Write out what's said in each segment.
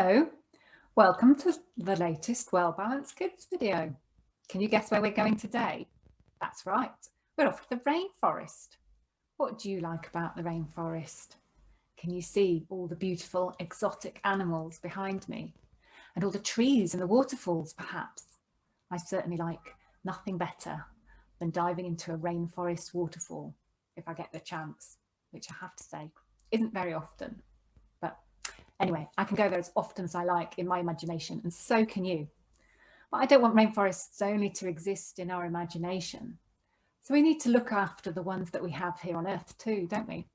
Hello, welcome to the latest Well Balanced Kids video. Can you guess where we're going today? That's right, we're off to the rainforest. What do you like about the rainforest? Can you see all the beautiful exotic animals behind me? And all the trees and the waterfalls perhaps? I certainly like nothing better than diving into a rainforest waterfall if I get the chance, which I have to say isn't very often. Anyway, I can go there as often as I like in my imagination, and so can you. But I don't want rainforests only to exist in our imagination. So we need to look after the ones that we have here on Earth too, don't we?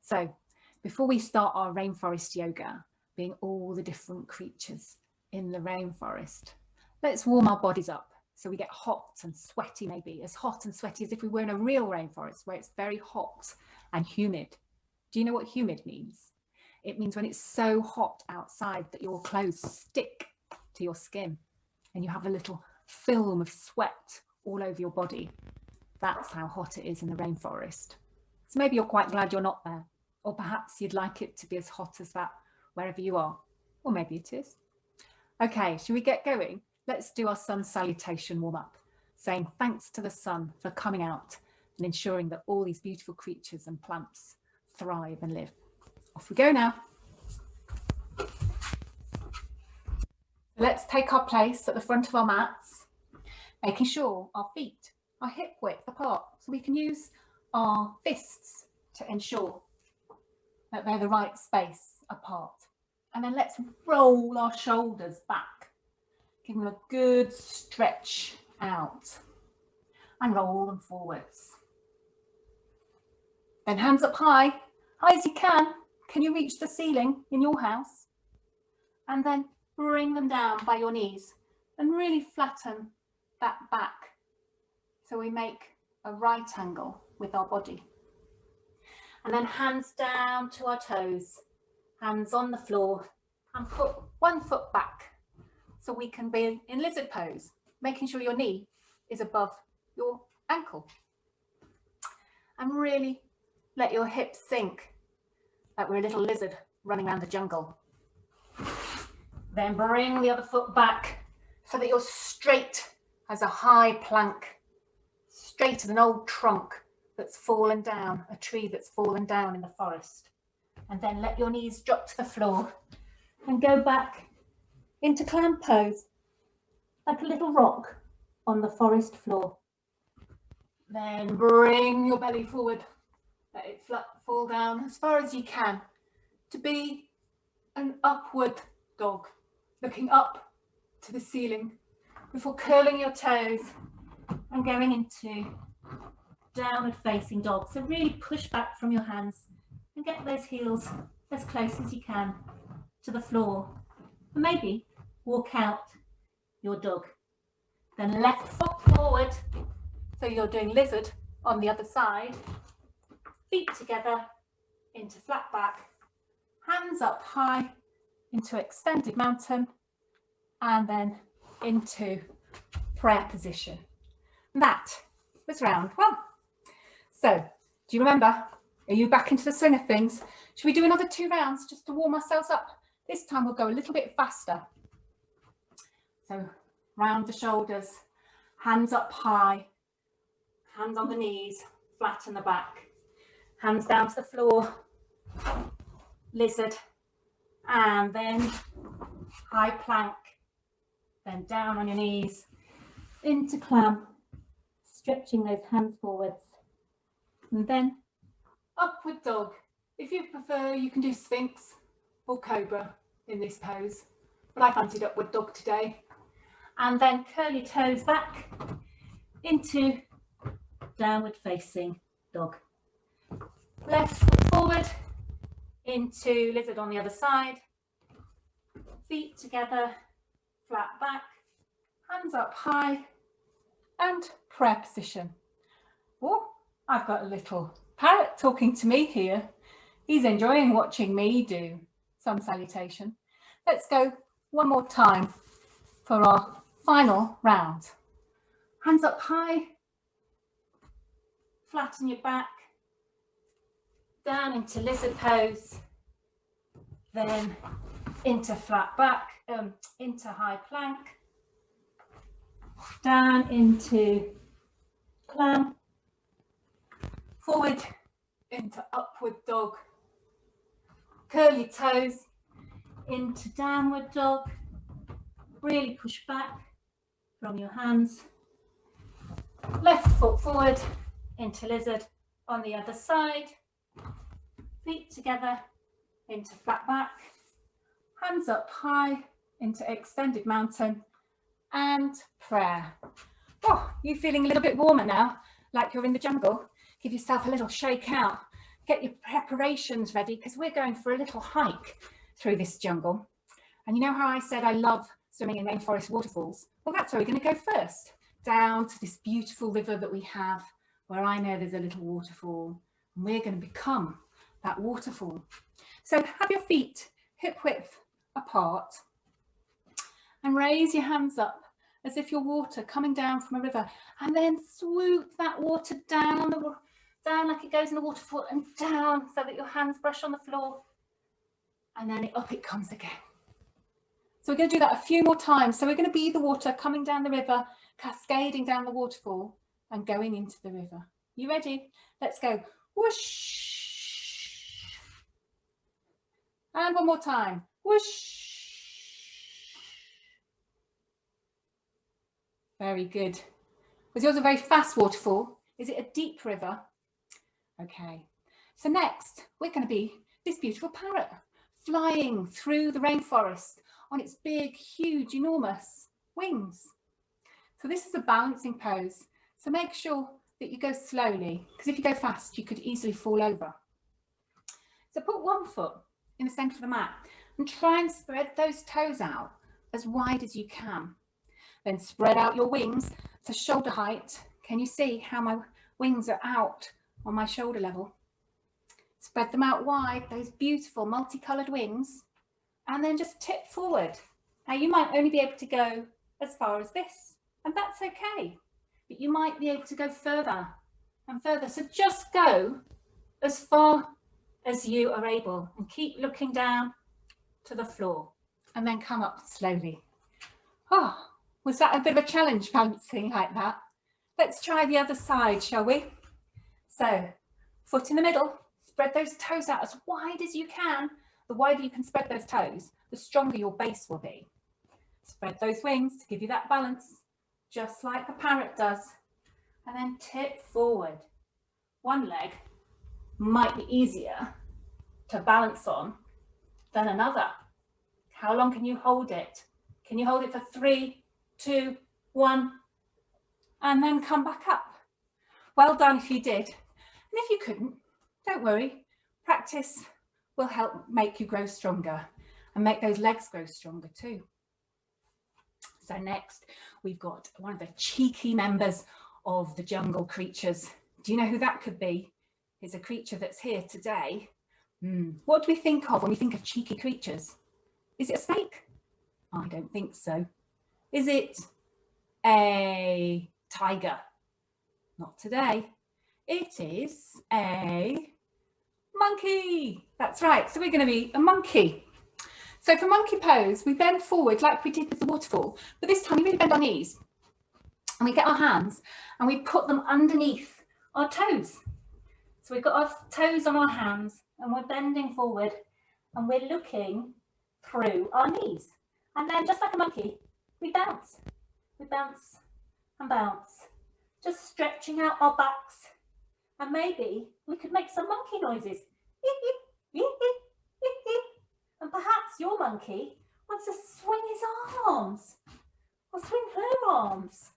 So before we start our rainforest yoga, being all the different creatures in the rainforest, let's warm our bodies up so we get hot and sweaty, maybe as hot and sweaty as if we were in a real rainforest where it's very hot and humid. Do you know what humid means? It means when it's so hot outside that your clothes stick to your skin and you have a little film of sweat all over your body. That's how hot it is in the rainforest. So maybe you're quite glad you're not there, or perhaps you'd like it to be as hot as that wherever you are, or maybe it is. Okay, should we get going? Let's do our sun salutation warm up, saying thanks to the sun for coming out and ensuring that all these beautiful creatures and plants thrive and live. Off we go now. Let's take our place at the front of our mats, making sure our feet are hip width apart so we can use our fists to ensure that they're the right space apart. And then let's roll our shoulders back, give them a good stretch out and roll them forwards. Then hands up high as you can. Can you reach the ceiling in your house? And then bring them down by your knees and really flatten that back so we make a right angle with our body. And then hands down to our toes, hands on the floor, and put one foot back so we can be in lizard pose, making sure your knee is above your ankle. And really let your hips sink like we're a little lizard running around the jungle. Then bring the other foot back so that you're straight as a high plank, straight as an old trunk that's fallen down, a tree that's fallen down in the forest. And then let your knees drop to the floor and go back into clam pose, like a little rock on the forest floor. Then bring your belly forward. Let it fall down as far as you can to be an upward dog, looking up to the ceiling before curling your toes and going into downward facing dog. So really push back from your hands and get those heels as close as you can to the floor. And maybe walk out your dog. Then left foot forward, so you're doing lizard on the other side. Feet together into flat back, hands up high into extended mountain, and then into prayer position. And that was round one. So do you remember? Are you back into the swing of things? Should we do another 2 rounds just to warm ourselves up? This time we'll go a little bit faster. So round the shoulders, hands up high, hands on the knees, flatten the back. Hands down to the floor, lizard, and then high plank, then down on your knees, into clam, stretching those hands forwards, and then upward dog. If you prefer, you can do Sphinx or Cobra in this pose, but I fancied upward dog today. And then curl your toes back into downward facing dog. Left foot forward into lizard on the other side, feet together, flat back, hands up high, and prayer position. Oh, I've got a little parrot talking to me here. He's enjoying watching me do sun salutation. Let's go one more time for our final round. Hands up high, flatten your back, down into lizard pose, then into flat back, into high plank, down into plank, forward into upward dog, curl your toes into downward dog, really push back from your hands, left foot forward into lizard on the other side, feet together into flat back, hands up high into extended mountain and prayer. Oh, you feeling a little bit warmer now, like you're in the jungle? Give yourself a little shake out. Get your preparations ready because we're going for a little hike through this jungle. And you know how I said I love swimming in rainforest waterfalls? Well, that's where we're going to go first, down to this beautiful river that we have, where I know there's a little waterfall, and we're going to become that waterfall. So have your feet hip width apart and raise your hands up as if you're water coming down from a river, and then swoop that water down like it goes in the waterfall and down so that your hands brush on the floor, and then up it comes again. So we're going to do that a few more times. So we're going to be the water coming down the river, cascading down the waterfall and going into the river. You ready? Let's go. Whoosh. And one more time. Whoosh. Very good. Was yours a very fast waterfall? Is it a deep river? Okay. So next, we're going to be this beautiful parrot flying through the rainforest on its big, huge, enormous wings. So this is a balancing pose. So make sure that you go slowly, because if you go fast, you could easily fall over. So put one foot in the center of the mat and try and spread those toes out as wide as you can. Then spread out your wings to shoulder height. Can you see how my wings are out on my shoulder level? Spread them out wide, those beautiful multicolored wings, and then just tip forward. Now you might only be able to go as far as this, and that's okay, but you might be able to go further and further. So just go as far as you are able and keep looking down to the floor, and then come up slowly. Oh, was that a bit of a challenge balancing like that? Let's try the other side, shall we? So foot in the middle, spread those toes out as wide as you can. The wider you can spread those toes, the stronger your base will be. Spread those wings to give you that balance, just like the parrot does. And then tip forward. One leg might be easier to balance on than another. How long can you hold it? Can you hold it for 3, 2, 1, and then come back up? Well done if you did. And if you couldn't, don't worry. Practice will help make you grow stronger and make those legs grow stronger too. So next, we've got one of the cheeky members of the jungle creatures. Do you know who that could be? It's a creature that's here today. What do we think of when we think of cheeky creatures? Is it a snake? I don't think so. Is it a tiger? Not today. It is a monkey. That's right. So we're going to be a monkey. So for monkey pose, we bend forward like we did with the waterfall, but this time we really bend our knees and we get our hands and we put them underneath our toes. So we've got our toes on our hands and we're bending forward and we're looking through our knees. And then just like a monkey, we bounce and bounce, just stretching out our backs. And maybe we could make some monkey noises. And perhaps your monkey wants to swing his arms or swing her arms.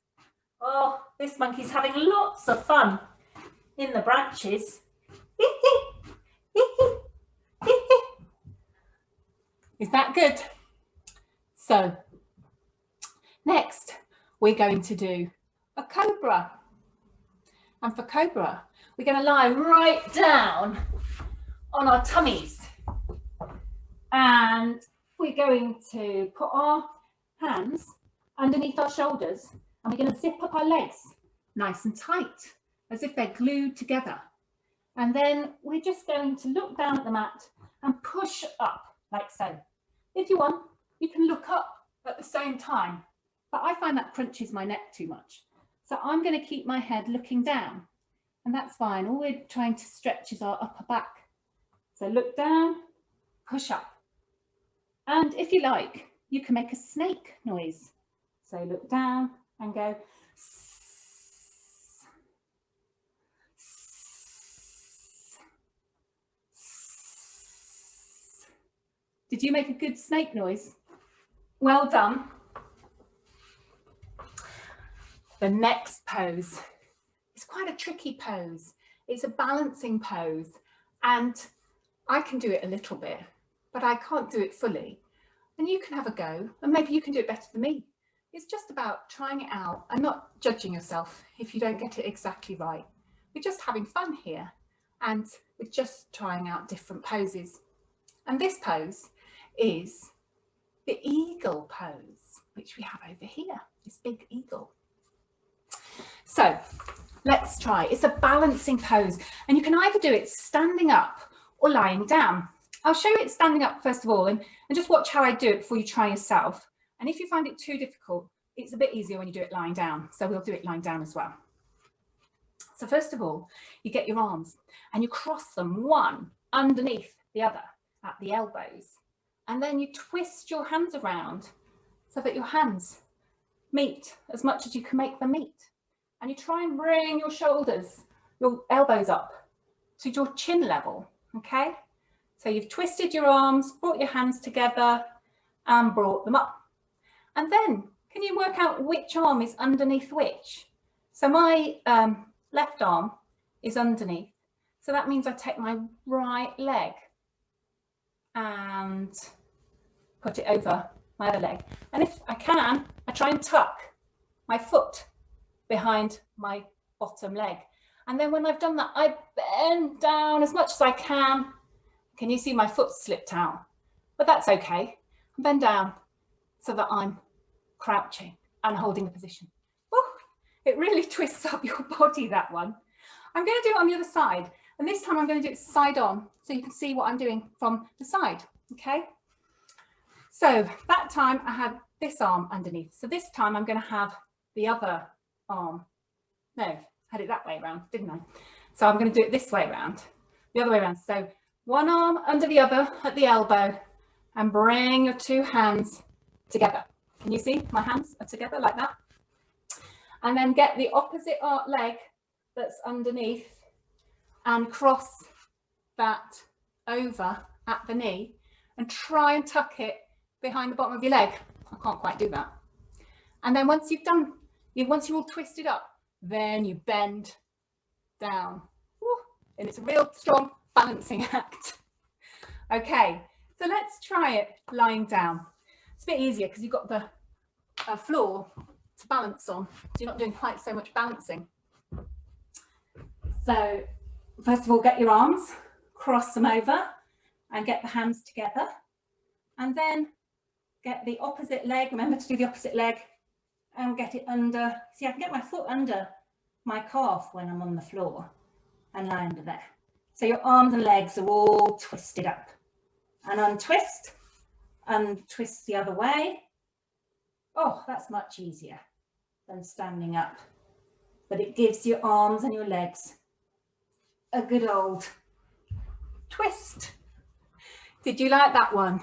Oh, this monkey's having lots of fun in the branches. Is that good? So next we're going to do a cobra. And for cobra, we're going to lie right down on our tummies. And we're going to put our hands underneath our shoulders and we're going to zip up our legs nice and tight as if they're glued together. And then we're just going to look down at the mat and push up like so. If you want, you can look up at the same time, but I find that crunches my neck too much. So I'm going to keep my head looking down, and that's fine. All we're trying to stretch is our upper back. So look down, push up. And if you like, you can make a snake noise. So look down and go. Did you make a good snake noise? Well done. The next pose is quite a tricky pose. It's a balancing pose, and I can do it a little bit, but I can't do it fully. And you can have a go, and maybe you can do it better than me. It's just about trying it out and not judging yourself if you don't get it exactly right. We're just having fun here, and we're just trying out different poses. And this pose is the eagle pose, which we have over here, this big eagle. So let's try. It's a balancing pose, and you can either do it standing up or lying down. I'll show you it standing up first of all, and just watch how I do it before you try yourself. And if you find it too difficult, it's a bit easier when you do it lying down. So we'll do it lying down as well. So first of all, you get your arms and you cross them one underneath the other at the elbows. And then you twist your hands around so that your hands meet as much as you can make them meet. And you try and bring your shoulders, your elbows up to your chin level, okay? So you've twisted your arms, brought your hands together and brought them up. And then can you work out which arm is underneath which? So my left arm is underneath. So that means I take my right leg and put it over my other leg. And if I can, I try and tuck my foot behind my bottom leg. And then when I've done that, I bend down as much as I can. Can you see my foot slipped out? But that's okay. I bend down so that I'm crouching and holding a position. Ooh, it really twists up your body, that one. I'm going to do it on the other side. And this time I'm going to do it side on so you can see what I'm doing from the side. Okay. So that time I had this arm underneath. So this time I'm going to have the other arm. No, I had it that way around, didn't I? So I'm going to do it this way around, the other way around. So one arm under the other at the elbow and bring your two hands together. Can you see my hands are together like that? And then get the opposite leg that's underneath and cross that over at the knee and try and tuck it behind the bottom of your leg. I can't quite do that. And then once you've done, once you're all twisted up, then you bend down. Woo, and it's a real strong balancing act. Okay, so let's try it lying down. It's a bit easier because you've got the floor to balance on, so you're not doing quite so much balancing. So first of all, get your arms, cross them over and get the hands together, and then get the opposite leg. Remember to do the opposite leg and get it under. See, I can get my foot under my calf when I'm on the floor and lie under there. So your arms and legs are all twisted up, and untwist and twist the other way. Oh, that's much easier than standing up, but it gives your arms and your legs a good old twist. Did you like that one?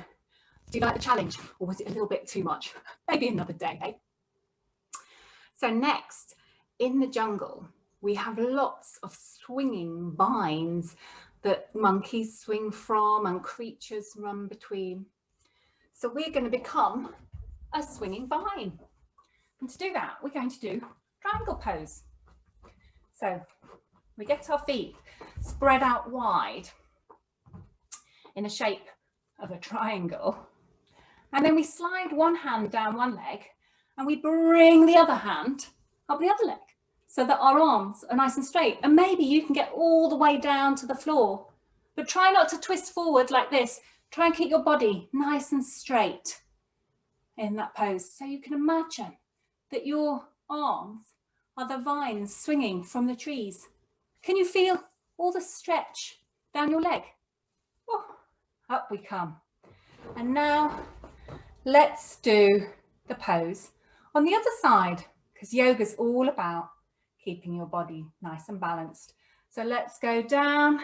Did you like the challenge, or was it a little bit too much? Maybe another day, eh? So next, in the jungle, we have lots of swinging vines that monkeys swing from and creatures run between. So we're going to become a swinging vine. And to do that, we're going to do triangle pose. So we get our feet spread out wide in a shape of a triangle. And then we slide one hand down one leg and we bring the other hand up the other leg so that our arms are nice and straight. And maybe you can get all the way down to the floor, but try not to twist forward like this. Try and keep your body nice and straight in that pose. So you can imagine that your arms are the vines swinging from the trees. Can you feel all the stretch down your leg? Oh, up we come. And now let's do the pose on the other side, because yoga's all about keeping your body nice and balanced. So let's go down,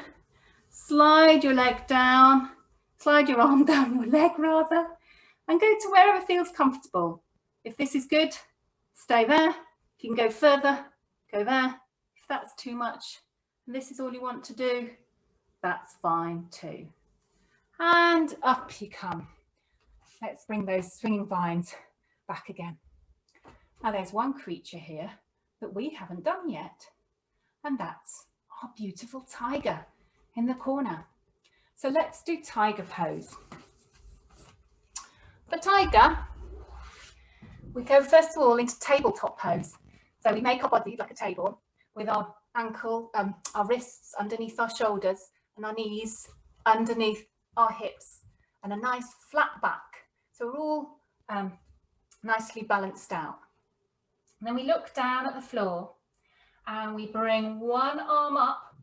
slide your leg down, slide your arm down your leg rather, and go to wherever feels comfortable. If this is good, stay there. If you can go further, go there. If that's too much, and this is all you want to do, that's fine too. And up you come. Let's bring those swinging vines back again. Now there's one creature here that we haven't done yet, and that's our beautiful tiger in the corner. So let's do tiger pose. For tiger, we go first of all into tabletop pose. So we make our body like a table with our our wrists underneath our shoulders and our knees underneath our hips and a nice flat back. So we're all nicely balanced out. And then we look down at the floor and we bring one arm up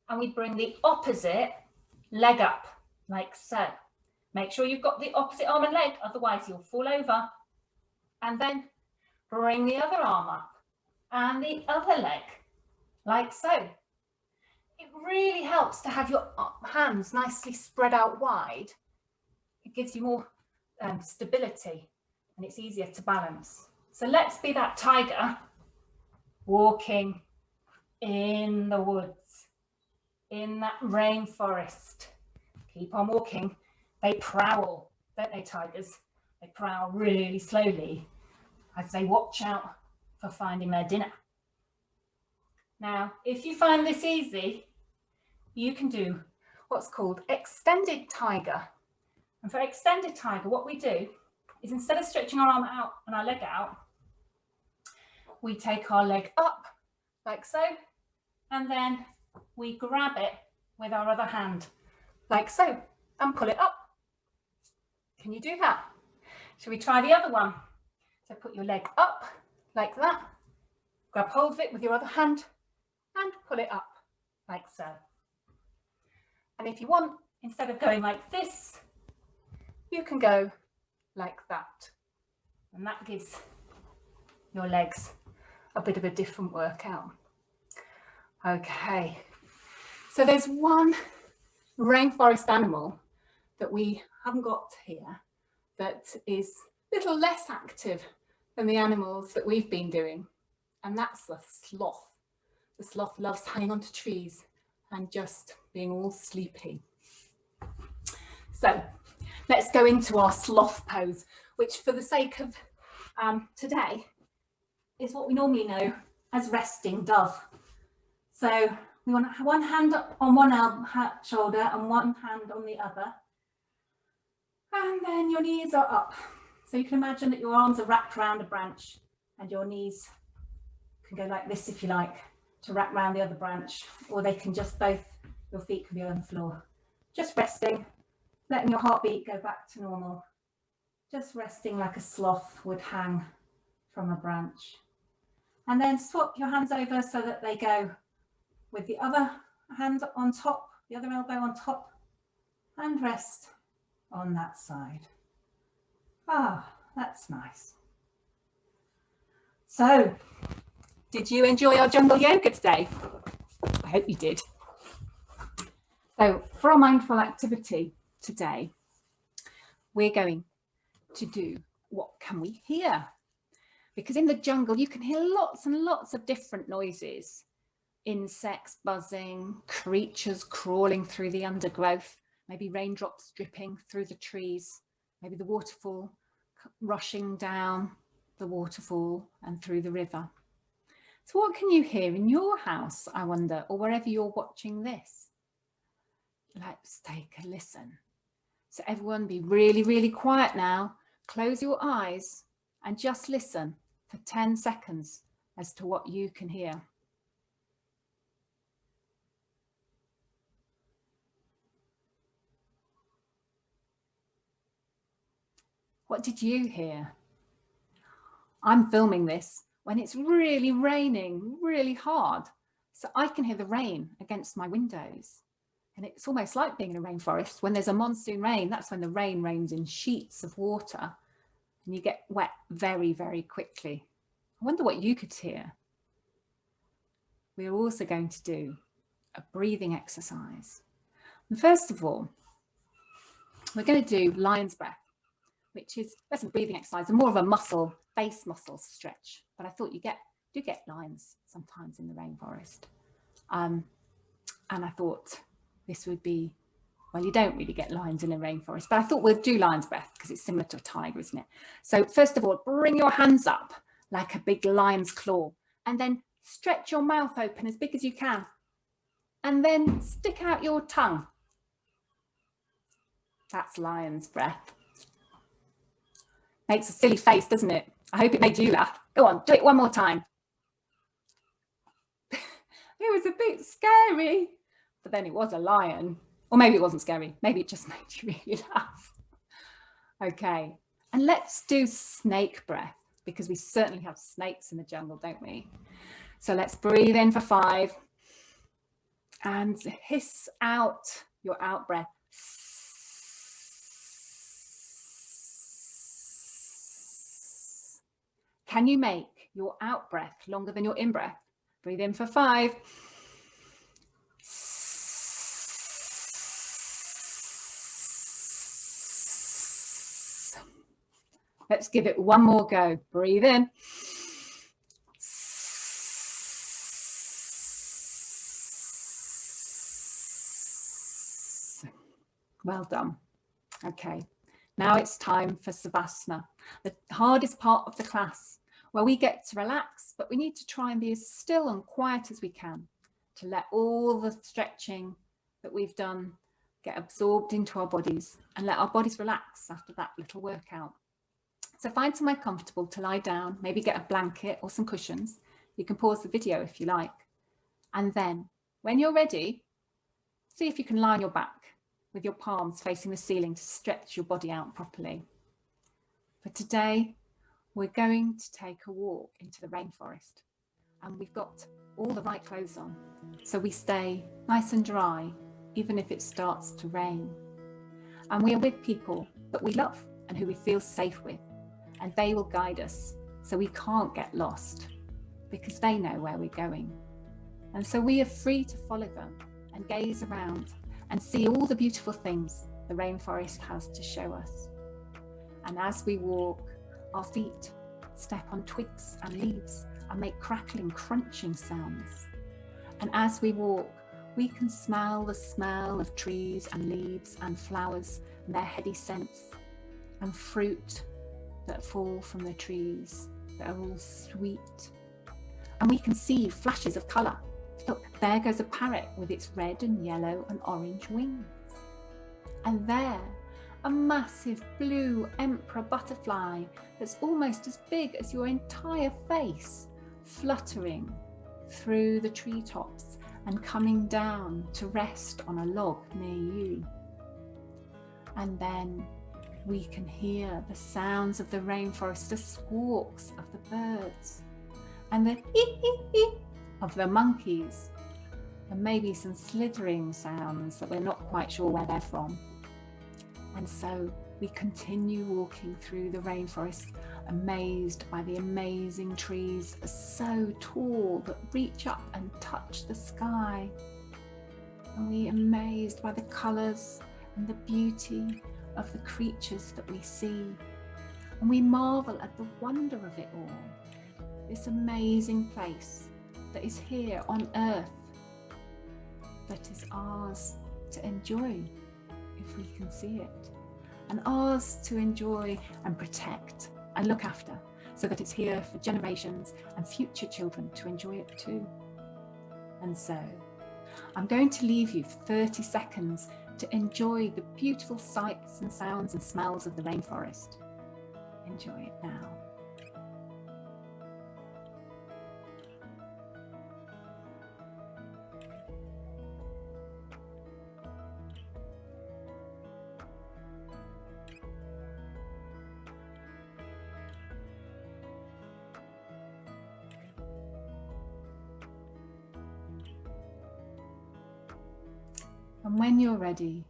and we bring the opposite leg up like so. Make sure you've got the opposite arm and leg, otherwise you'll fall over. And then bring the other arm up and the other leg like so. It really helps to have your hands nicely spread out wide. It gives you more stability and it's easier to balance. So let's be that tiger walking in the woods, in that rainforest. Keep on walking. They prowl, don't they, tigers? They prowl really slowly as they watch out for finding their dinner. Now, if you find this easy, you can do what's called extended tiger. And for extended tiger, what we do is instead of stretching our arm out and our leg out, we take our leg up like so, and then we grab it with our other hand like so and pull it up. Can you do that? Shall we try the other one? So put your leg up like that, grab hold of it with your other hand and pull it up like so. And if you want, instead of going like this, you can go like that. And that gives your legs a bit of a different workout. Okay, so there's one rainforest animal that we haven't got here that is a little less active than the animals that we've been doing, and that's the sloth. The sloth loves hanging onto trees and just being all sleepy. So let's go into our sloth pose, which for the sake of today is what we normally know as resting dove. So we want to have one hand on one shoulder and one hand on the other. And then your knees are up. So you can imagine that your arms are wrapped around a branch and your knees can go like this if you like, to wrap around the other branch, or they can just both, your feet can be on the floor. Just resting, letting your heartbeat go back to normal. Just resting like a sloth would hang from a branch. And then swap your hands over so that they go with the other hand on top, the other elbow on top, and rest on that side. Ah, that's nice. So, did you enjoy our jungle yoga today? I hope you did. So, for our mindful activity today, we're going to do what can we hear? Because in the jungle, you can hear lots and lots of different noises. Insects buzzing, creatures crawling through the undergrowth, maybe raindrops dripping through the trees, maybe the waterfall rushing down the waterfall and through the river. So what can you hear in your house, I wonder, or wherever you're watching this? Let's take a listen. So everyone be really, really quiet now. Close your eyes and just listen for 10 seconds as to what you can hear. What did you hear? I'm filming this when it's really raining really hard, so I can hear the rain against my windows. And it's almost like being in a rainforest. When there's a monsoon rain, that's when the rain rains in sheets of water and you get wet very, very quickly. I wonder what you could hear. We're also going to do a breathing exercise. And first of all, we're going to do lion's breath, which is less a breathing exercise and more of a face muscle stretch. But I thought you do get lions sometimes in the rainforest. And I thought this would be, well, you don't really get lions in a rainforest, but I thought we'd do lion's breath because it's similar to a tiger, isn't it? So first of all, bring your hands up like a big lion's claw, and then stretch your mouth open as big as you can. And then stick out your tongue. That's lion's breath. Makes a silly face, doesn't it? I hope it made you laugh. Go on, do it one more time. It was a bit scary, but then it was a lion. Or maybe it wasn't scary. Maybe it just made you really laugh. Okay, and let's do snake breath because we certainly have snakes in the jungle, don't we? So let's breathe in for 5 and hiss out your out breath. Can you make your out breath longer than your in breath? Breathe in for 5. Let's give it one more go. Breathe in. Well done. Okay, now it's time for Savasana, the hardest part of the class, where we get to relax, but we need to try and be as still and quiet as we can to let all the stretching that we've done get absorbed into our bodies and let our bodies relax after that little workout. So find somewhere comfortable to lie down, maybe get a blanket or some cushions. You can pause the video if you like. And then when you're ready, see if you can lie on your back with your palms facing the ceiling to stretch your body out properly. For today, we're going to take a walk into the rainforest, and we've got all the right clothes on, so we stay nice and dry, even if it starts to rain. And we are with people that we love and who we feel safe with, and they will guide us so we can't get lost because they know where we're going. And so we are free to follow them and gaze around and see all the beautiful things the rainforest has to show us. And as we walk, our feet step on twigs and leaves and make crackling, crunching sounds. And as we walk, we can smell the smell of trees and leaves and flowers and their heady scents, and fruit that fall from the trees that are all sweet. And we can see flashes of colour. Look, there goes a parrot with its red and yellow and orange wings. And there, a massive blue emperor butterfly that's almost as big as your entire face, fluttering through the treetops and coming down to rest on a log near you. And then we can hear the sounds of the rainforest, the squawks of the birds, and the ee of the monkeys, and maybe some slithering sounds that we're not quite sure where they're from. And so we continue walking through the rainforest, amazed by the amazing trees that are so tall that reach up and touch the sky. And we are amazed by the colours and the beauty of the creatures that we see. And we marvel at the wonder of it all, this amazing place that is here on earth, that is ours to enjoy if we can see it, and ours to enjoy and protect and look after, so that it's here for generations and future children to enjoy it too. And so I'm going to leave you for 30 seconds to enjoy the beautiful sights and sounds and smells of the rainforest. Enjoy it now. And when you're ready,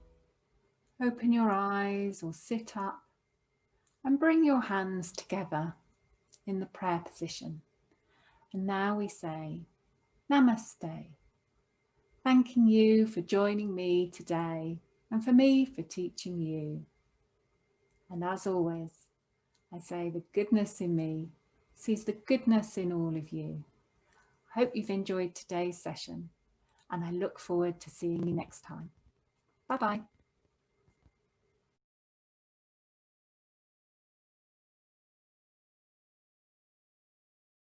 open your eyes or sit up and bring your hands together in the prayer position. And now we say, Namaste, thanking you for joining me today and for me for teaching you. And as always, I say the goodness in me sees the goodness in all of you. I hope you've enjoyed today's session and I look forward to seeing you next time. Bye-bye.